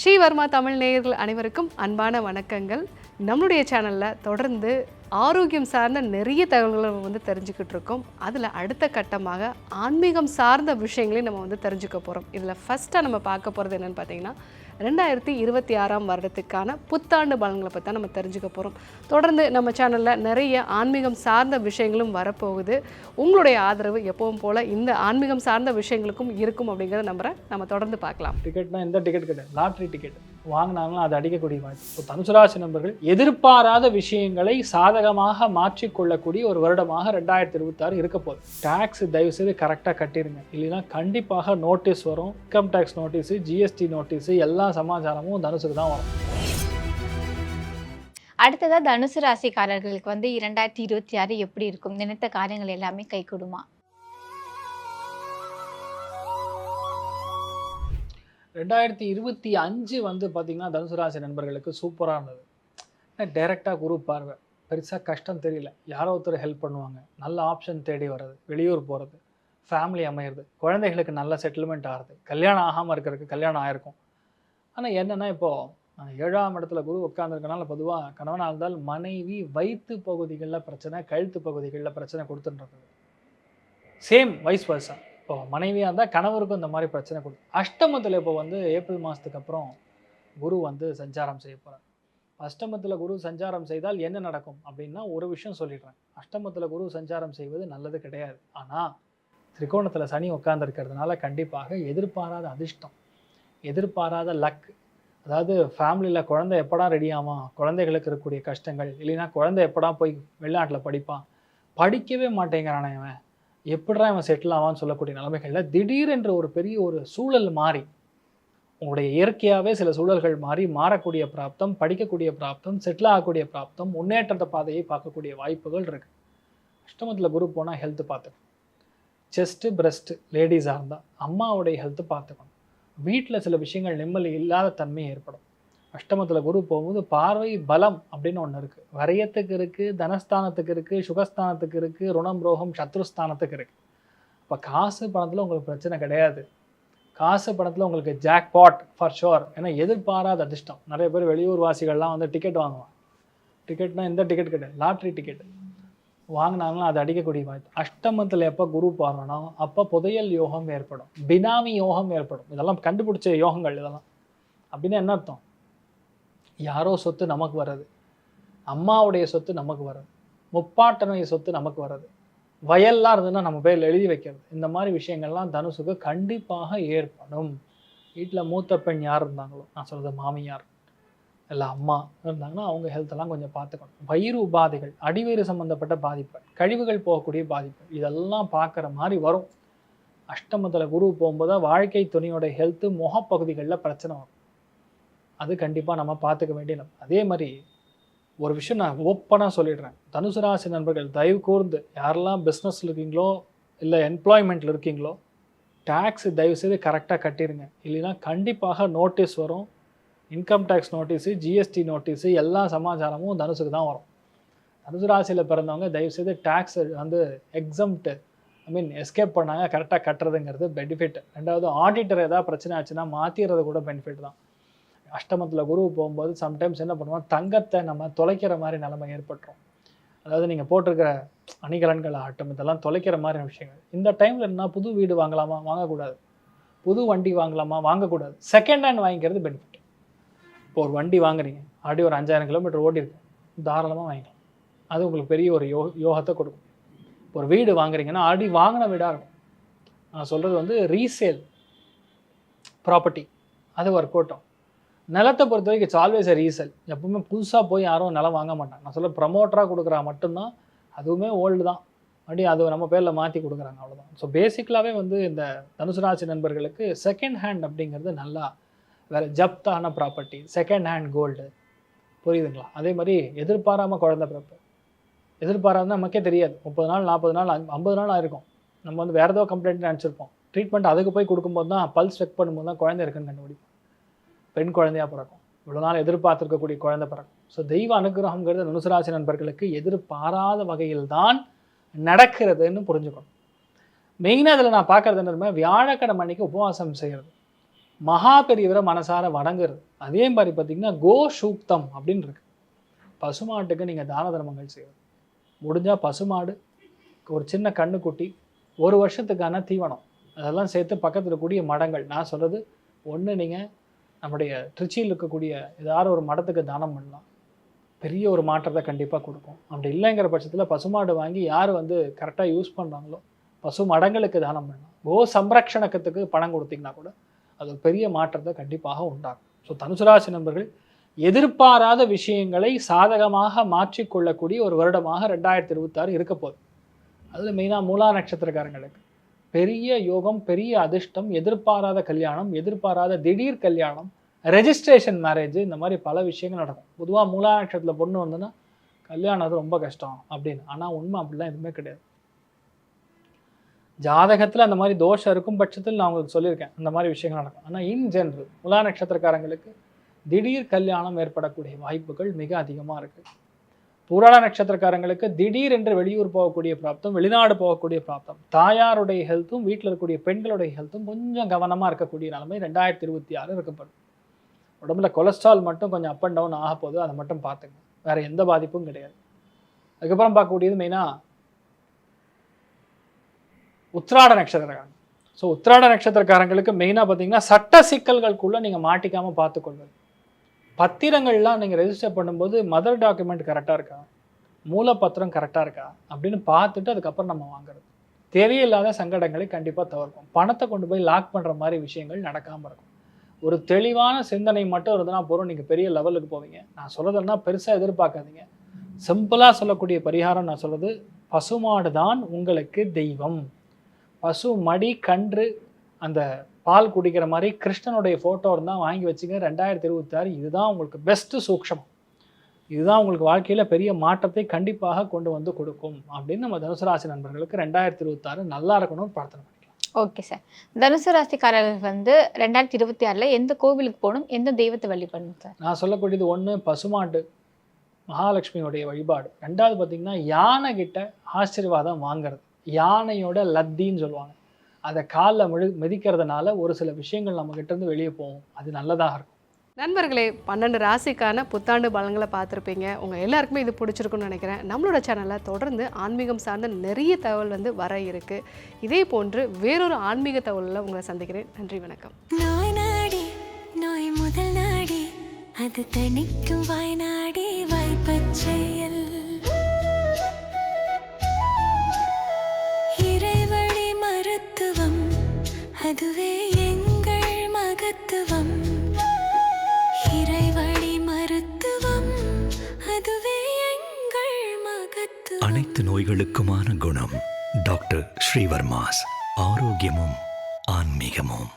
ஸ்ரீவர்மா தமிழ் நேயர்கள் அனைவருக்கும் அன்பான வணக்கங்கள். நம்மளுடைய சேனலில் தொடர்ந்து ஆரோக்கியம் சார்ந்த நிறைய தகவல்களை நம்ம தெரிஞ்சுக்கிட்டு இருக்கோம். அதில் அடுத்த கட்டமாக ஆன்மீகம் சார்ந்த விஷயங்களையும் நம்ம தெரிஞ்சுக்க போகிறோம். இதில் ஃபஸ்ட்டாக நம்ம பார்க்க போகிறது என்னென்னு பார்த்தீங்கன்னா 2026ஆம் வருடத்துக்கான புத்தாண்டு பலன்களை பற்றி தான் நம்ம தெரிஞ்சுக்க போகிறோம். தொடர்ந்து நம்ம சேனலில் நிறைய ஆன்மீகம் சார்ந்த விஷயங்களும் வரப்போகுது. உங்களுடைய ஆதரவு எப்பவும் போல் இந்த ஆன்மீகம் சார்ந்த விஷயங்களுக்கும் இருக்கும் அப்படிங்கிறத நம்புகிறேன். நம்ம தொடர்ந்து பார்க்கலாம். டிக்கெட்னா எந்த டிக்கெட் கிடையாது, லாட்ரி டிக்கெட் வாங்கினாங்களும் அது அடிக்கக்கூடிய வாய்ப்பு. இப்போ தனுசு ராசி நண்பர்கள் எதிர்பாராத விஷயங்களை சாதகமாக மாற்றிக்கொள்ளக்கூடிய ஒரு வருடமாக 2026 இருக்க போகுது. டேக்ஸ் தயவு செய்து கரெக்டாக கட்டிடுங்க, இல்லைன்னா கண்டிப்பாக நோட்டீஸ் வரும். Income tax notice, GST notice எல்லா சமாச்சாரமும் தனுசுக்கு தான் வரும். அடுத்ததாக தனுசு ராசிக்காரர்களுக்கு 2026 எப்படி இருக்கும்? நினைத்த காரியங்கள் எல்லாமே கை கொடுமா? 2025 பார்த்தீங்கன்னா தனுசு ராசி நண்பர்களுக்கு சூப்பராக இருந்தது. டைரெக்டாக குரு பார்வை, பெருசாக கஷ்டம் தெரியல. யாரோ ஒருத்தர் ஹெல்ப் பண்ணுவாங்க, நல்ல ஆப்ஷன் தேடி வர்றது, வெளியூர் போகிறது, ஃபேமிலி அமையிறது, குழந்தைகளுக்கு நல்ல செட்டில்மெண்ட் ஆகிறது, கல்யாணம் ஆகாமல் இருக்கிறதுக்கு கல்யாணம் ஆகிருக்கும். ஆனால் என்னென்னா இப்போது 7ஆம் இடத்துல குரு உட்காந்துருக்கனால பொதுவாக கணவனாக இருந்தால் மனைவி வயிற்று பகுதிகளில் பிரச்சனை, கழுத்து பகுதிகளில் பிரச்சனை கொடுத்துட்டு சேம் வைஸ் வர்சா. இப்போ மனைவியாக இருந்தால் கணவருக்கும் இந்த மாதிரி பிரச்சனை கொடுக்கும். அஷ்டமத்தில் இப்போ ஏப்ரல் மாதத்துக்கு அப்புறம் குரு சஞ்சாரம் செய்ய போகிறார். அஷ்டமத்தில் குரு சஞ்சாரம் செய்தால் என்ன நடக்கும் அப்படின்னா ஒரு விஷயம் சொல்லிடுறேன். அஷ்டமத்தில் குரு சஞ்சாரம் செய்வது நல்லது கிடையாது. ஆனால் திரிகோணத்தில் சனி உட்கார்ந்துருக்கிறதுனால கண்டிப்பாக எதிர்பாராத அதிர்ஷ்டம், எதிர்பாராத லக், அதாவது ஃபேமிலியில் குழந்தை எப்படா ரெடி ஆவான், குழந்தைகளுக்கு இருக்கக்கூடிய கஷ்டங்கள், இல்லைன்னா குழந்தை எப்படா போய் வெளிநாட்டில் படிப்பான், படிக்கவே மாட்டேங்கிறானே அவன், எப்படா இவன் செட்டில் ஆவான்னு சொல்லக்கூடிய நிலைமைகளில் திடீரென்று ஒரு பெரிய ஒரு சூழல் மாறி, உங்களுடைய இயற்கையாகவே சில சூழல்கள் மாறி மாறக்கூடிய பிராப்தம், படிக்கக்கூடிய பிராப்தம், செட்டில் ஆகக்கூடிய பிராப்தம், முன்னேற்றத்தை பாதையை பார்க்கக்கூடிய வாய்ப்புகள் இருக்குது. அஷ்டமத்தில் குரு போனால் ஹெல்த்து பார்த்துக்கணும். செஸ்ட்டு பிரஸ்ட்டு லேடிஸாக இருந்தால் அம்மாவுடைய ஹெல்த்து பார்த்துக்கணும். வீட்டில் சில விஷயங்கள் நிம்மதி இல்லாத தன்மை ஏற்படும். அஷ்டமத்தில் குரு போகும்போது பார்வை பலம் அப்படின்னு ஒன்று இருக்குது. வரையத்துக்கு இருக்குது, தனஸ்தானத்துக்கு இருக்குது, சுகஸ்தானத்துக்கு இருக்குது, ருணம் ரோகம் சத்ருஸ்தானத்துக்கு இருக்குது. இப்போ காசு பணத்தில் உங்களுக்கு பிரச்சனை கிடையாது. காசு பணத்தில் உங்களுக்கு ஜாக்பாட் ஃபார் ஷோர். ஏன்னா எதிர்பாராத அதிர்ஷ்டம். நிறைய பேர் வெளியூர் வாசிகள்லாம் டிக்கெட் வாங்குவாங்க. டிக்கெட்னா எந்த டிக்கெட் கிடையாது, லாட்ரி டிக்கெட் வாங்கினாங்களும் அது அடிக்கக்கூடிய வாய்ப்பு. அஷ்டமத்தில் எப்போ குரு பாருனோ அப்போ புதையல் யோகம் ஏற்படும், பினாமி யோகம் ஏற்படும். இதெல்லாம் கண்டுபிடிச்ச யோகங்கள். இதெல்லாம் அப்படின்னா என்ன அர்த்தம்? யாரோ சொத்து நமக்கு வர்றது, அம்மாவுடைய சொத்து நமக்கு வர்றது, முப்பாட்டனுடைய சொத்து நமக்கு வர்றது, வயல்லாம் இருந்ததுன்னா நம்ம பேரில் எழுதி வைக்கிறது, இந்த மாதிரி விஷயங்கள்லாம் தனுசுக்கு கண்டிப்பாக ஏற்படும். வீட்டில் மூத்த பெண் யார் இருந்தாங்களோ, நான் சொல்கிறது மாமியார் இல்லை அம்மா இருந்தாங்கன்னா அவங்க ஹெல்த்தெல்லாம் கொஞ்சம் பார்த்துக்கணும். வயிறு உபாதைகள், அடிவயிறு சம்மந்தப்பட்ட பாதிப்பு, கழிவுகள் போகக்கூடிய பாதிப்பு, இதெல்லாம் பார்க்குற மாதிரி வரும். அஷ்டமத்தில் குரு போகும்போது வாழ்க்கை துணையோட ஹெல்த்து முகப்பகுதிகளில் பிரச்சனை வரும். அது கண்டிப்பாக நம்ம பார்த்துக்க வேண்டிய. அதே மாதிரி ஒரு விஷயம் நான் ஓப்பனாக சொல்லிடுறேன். தனுசு ராசி நண்பர்கள் தயவு கூர்ந்து யாரெல்லாம் பிஸ்னஸில் இருக்கீங்களோ இல்லை எம்ப்ளாய்மெண்ட்டில் இருக்கீங்களோ டேக்ஸ் தயவு செய்து கரெக்டாக கட்டிடுங்க, இல்லைன்னா கண்டிப்பாக நோட்டீஸ் வரும். Income tax notice, GST notice எல்லா சமாச்சாரமும் தனுசுக்கு தான் வரும். தனுசு ராசியில் பிறந்தவங்க தயவு செய்து டேக்ஸ் எக்ஸம்ப்டு எஸ்கேப் பண்ணாங்க, கரெக்டாக கட்டுறதுங்கிறது பெனிஃபிட். ரெண்டாவது ஆடிட்டர் ஏதாவது பிரச்சனை ஆச்சுன்னா மாற்றிடுறது கூட பெனிஃபிட் தான். அஷ்டமத்தில் குரு போகும்போது சம்டைம்ஸ் என்ன பண்ணுவோம், தங்கத்தை நம்ம தொலைக்கிற மாதிரி நிலைமை ஏற்பட்டுரும். அதாவது நீங்கள் போட்டிருக்கிற அணிகலன்கள் ஆட்டம் இதெல்லாம் தொலைக்கிற மாதிரி விஷயங்கள். இந்த டைமில் என்ன, புது வீடு வாங்கலாமா, வாங்கக்கூடாது. புது வண்டி வாங்கலாமா, வாங்கக்கூடாது. செகண்ட் ஹேண்ட் வாங்கிக்கிறது பெனிஃபிட். இப்போ ஒரு வண்டி வாங்குறீங்க, ஆடி ஒரு 5000 கிலோமீட்டர் ஓடி இருக்கு, தாராளமாக வாங்கிக்கலாம். அது உங்களுக்கு பெரிய ஒரு யோகத்தை கொடுக்கும். ஒரு வீடு வாங்குறீங்கன்னா ஆடி வாங்கின வீடாக இருக்கும். நான் சொல்கிறது ரீசேல் ப்ராப்பர்ட்டி, அது ஒர்க் அவுட்டும். நிலத்தை பொறுத்த வரைக்கும் இட்ஸ் ஆல்வேஸ் எ ரீசேல். எப்பவுமே புதுசாக போய் யாரும் நிலம் வாங்க மாட்டாங்க. நான் சொல்ல ப்ரமோட்டராக கொடுக்குறா மட்டும்தான், அதுவுமே ஓல்டு தான், அப்படி அது நம்ம பேரில் மாற்றி கொடுக்குறாங்க, அவ்வளோதான். ஸோ பேசிக்கலாகவே இந்த தனுசு ராசி நண்பர்களுக்கு செகண்ட் ஹேண்ட் அப்படிங்கிறது நல்லா வேறு ஜப்தான ப்ராப்பர்ட்டி, செகண்ட் ஹேண்ட் கோல்டு, புரியுதுங்களா? அதே மாதிரி எதிர்பாராமல் குழந்தை பிறப்பு, எதிர்பாராத நமக்கே தெரியாது. 30 நாள் 40 நாள் 50 நாள் ஆயிருக்கும். நம்ம வேறு ஏதோ கம்ப்ளைண்ட் நினச்சிருப்போம். ட்ரீட்மெண்ட் அதுக்கு போய் கொடுக்கும்போது தான், பல்ஸ் செக் பண்ணும்போது தான் குழந்தை இருக்குன்னு கண்டுபிடிப்போம். பெண் குழந்தையாக பிறக்கும், இவ்வளோ நாள் எதிர்பார்த்துருக்கக்கூடிய குழந்தை பிறக்கும். ஸோ தெய்வ அனுகிரகங்கிறது தனுசு ராசி நண்பர்களுக்கு எதிர்பாராத வகையில் தான் நடக்கிறதுன்னு புரிஞ்சுக்கணும். மெயினாக அதில் நான் பார்க்குறது என்ன, வியாழக்கிழமை அன்னைக்கு உபவாசம் செய்கிறது. மகா பெரியவரை மனசார வணங்குறது. அதே மாதிரி பார்த்தீங்கன்னா கோ சூக்தம் அப்படின்னு இருக்கு. பசுமாட்டுக்கு நீங்கள் தான தர்மங்கள் செய்வது. முடிஞ்சால் பசுமாடு, ஒரு சின்ன கண்ணுக்குட்டி, ஒரு வருஷத்துக்கான தீவனம் அதெல்லாம் சேர்த்து பக்கத்தில் இருக்கக்கூடிய மடங்கள், நான் சொல்கிறது ஒன்று நீங்கள் நம்முடைய திருச்சியில் இருக்கக்கூடிய ஏதாவது ஒரு மடத்துக்கு தானம் பண்ணலாம், பெரிய ஒரு மாற்றத்தை கண்டிப்பாக கொடுக்கும். அப்படி இல்லைங்கிற பட்சத்தில் பசுமாடு வாங்கி யார் கரெக்டாக யூஸ் பண்ணுறாங்களோ பசு மடங்களுக்கு தானம் பண்ணலாம். கோ சம்ரக்ஷணத்துக்கு பணம் கொடுத்தீங்கன்னா கூட அது ஒரு பெரிய மாற்றத்தை கண்டிப்பாக உண்டாகும். ஸோ தனுசு ராசி நண்பர்கள் எதிர்பாராத விஷயங்களை சாதகமாக மாற்றிக்கொள்ளக்கூடிய ஒரு வருடமாக 2026 இருக்க போகுது. அதில் மெயினாக மூலா நட்சத்திரக்காரங்களுக்கு பெரிய யோகம், பெரிய அதிர்ஷ்டம், எதிர்பாராத கல்யாணம், எதிர்பாராத திடீர் கல்யாணம், ரெஜிஸ்ட்ரேஷன் மேரேஜ், இந்த மாதிரி பல விஷயங்கள் நடக்கும். பொதுவாக மூலா நட்சத்திரத்தில் பொண்ணு வந்ததுன்னா கல்யாணம் அது ரொம்ப கஷ்டம் அப்படின்னு. ஆனால் உண்மை அப்படிலாம் எதுவுமே கிடையாது. ஜாதகத்தில் அந்த மாதிரி தோஷம் இருக்கும் பட்சத்தில் நான் உங்களுக்கு சொல்லியிருக்கேன் அந்த மாதிரி விஷயங்கள் நடக்கும். ஆனால் இன் ஜென்ரல் மூலா நட்சத்திரக்காரங்களுக்கு திடீர் கல்யாணம் ஏற்படக்கூடிய வாய்ப்புகள் மிக அதிகமாக இருக்குது. பூராட நட்சத்திரக்காரங்களுக்கு திடீர் என்று வெளியூர் போகக்கூடிய பிராப்தம், வெளிநாடு போகக்கூடிய பிராப்தம், தாயாருடைய ஹெல்த்தும் வீட்டில் இருக்கக்கூடிய பெண்களுடைய ஹெல்த்தும் கொஞ்சம் கவனமாக இருக்கக்கூடிய நிலைமை 2026 இருக்கப்படும். உடம்புல கொலஸ்ட்ரால் மட்டும் கொஞ்சம் அப் அண்ட் டவுன் ஆக போகுது, அதை மட்டும் பார்த்துங்க, வேறு எந்த பாதிப்பும் கிடையாது. அதுக்கப்புறம் பார்க்கக்கூடியது மெயினாக உத்திராட நட்சத்திரக்காரங்க. ஸோ உத்திராட நட்சத்திரக்காரங்களுக்கு மெயினாக பார்த்தீங்கன்னா சட்ட சிக்கல்களுக்குள்ளே நீங்கள் மாட்டிக்காமல் பார்த்துக்கொள்வது. பத்திரங்கள்லாம் நீங்கள் ரெஜிஸ்டர் பண்ணும்போது மதர் டாக்குமெண்ட் கரெக்டாக இருக்கா, மூலப்பத்திரம் கரெக்டாக இருக்கா அப்படின்னு பார்த்துட்டு அதுக்கப்புறம் நம்ம வாங்குறது. தேவையில்லாத சங்கடங்களை கண்டிப்பாக தவிர்க்கும். பணத்தை கொண்டு போய் லாக் பண்ணுற மாதிரி விஷயங்கள் நடக்காமல் இருக்கும். ஒரு தெளிவான சிந்தனை மட்டும் இருந்ததுன்னா போகிறோம், நீங்கள் பெரிய லெவலுக்கு போவீங்க. நான் சொல்கிறதுனா பெருசாக எதிர்பார்க்காதீங்க. சிம்பிளாக சொல்லக்கூடிய பரிகாரம் நான் சொல்கிறது, பசுமாடு தான் உங்களுக்கு தெய்வம். பசு மடி கன்று அந்த பால் குடிக்கிற மாதிரி கிருஷ்ணனுடைய ஃபோட்டோ இருந்தால் வாங்கி வச்சுங்க. 2026 இதுதான் உங்களுக்கு பெஸ்ட்டு சூக்ஷம். இதுதான் உங்களுக்கு வாழ்க்கையில் பெரிய மாற்றத்தை கண்டிப்பாக கொண்டு வந்து கொடுக்கும் அப்படின்னு நம்ம தனுசு ராசி நண்பர்களுக்கு 2026 நல்லா இருக்கணும்னு பிரார்த்தனை பண்ணிக்கலாம். Okay sir. தனுசு ராசிக்காரர்கள் 2026 எந்த கோவிலுக்கு போகணும், எந்த தெய்வத்தை வழிபடணும் சார்? நான் சொல்லக்கூடியது ஒன்று பசுமாட்டு மகாலட்சுமியோடைய வழிபாடு. 2வது பார்த்தீங்கன்னா யானை கிட்ட ஆசீர்வாதம் வாங்கிறது. யானையோட லத்தின்னு சொல்லுவாங்க. அதை காலில் மிதிக்கிறதுனால ஒரு சில விஷயங்கள் நம்மகிட்ட இருந்து வெளியே போகும், அது நல்லதாக இருக்கும். நண்பர்களே, 12 ராசிக்கான புத்தாண்டு பலன்களை பார்த்துருப்பீங்க. உங்கள் எல்லாருக்குமே இது பிடிச்சிருக்குன்னு நினைக்கிறேன். நம்மளோட சேனலில் தொடர்ந்து ஆன்மீகம் சார்ந்த நிறைய தகவல் வர இருக்குது. இதே போன்று வேறொரு ஆன்மீக தகவலில் உங்களை சந்திக்கிறேன். நன்றி, வணக்கம். நோய் முதல் நாடி அது தணிக்கும் வாய்நாடி வாய்ப்பச்செயல் இறைவழி மருத்துவம் அதுவே எங்கள் மகத்துவம். இறைவழி மருத்துவம் அதுவே எங்கள் மகத்துவம். அனைத்து நோய்களுக்குமான குணம் டாக்டர் ஸ்ரீவர்மாஸ். ஆரோக்கியமும் ஆன்மீகமும்.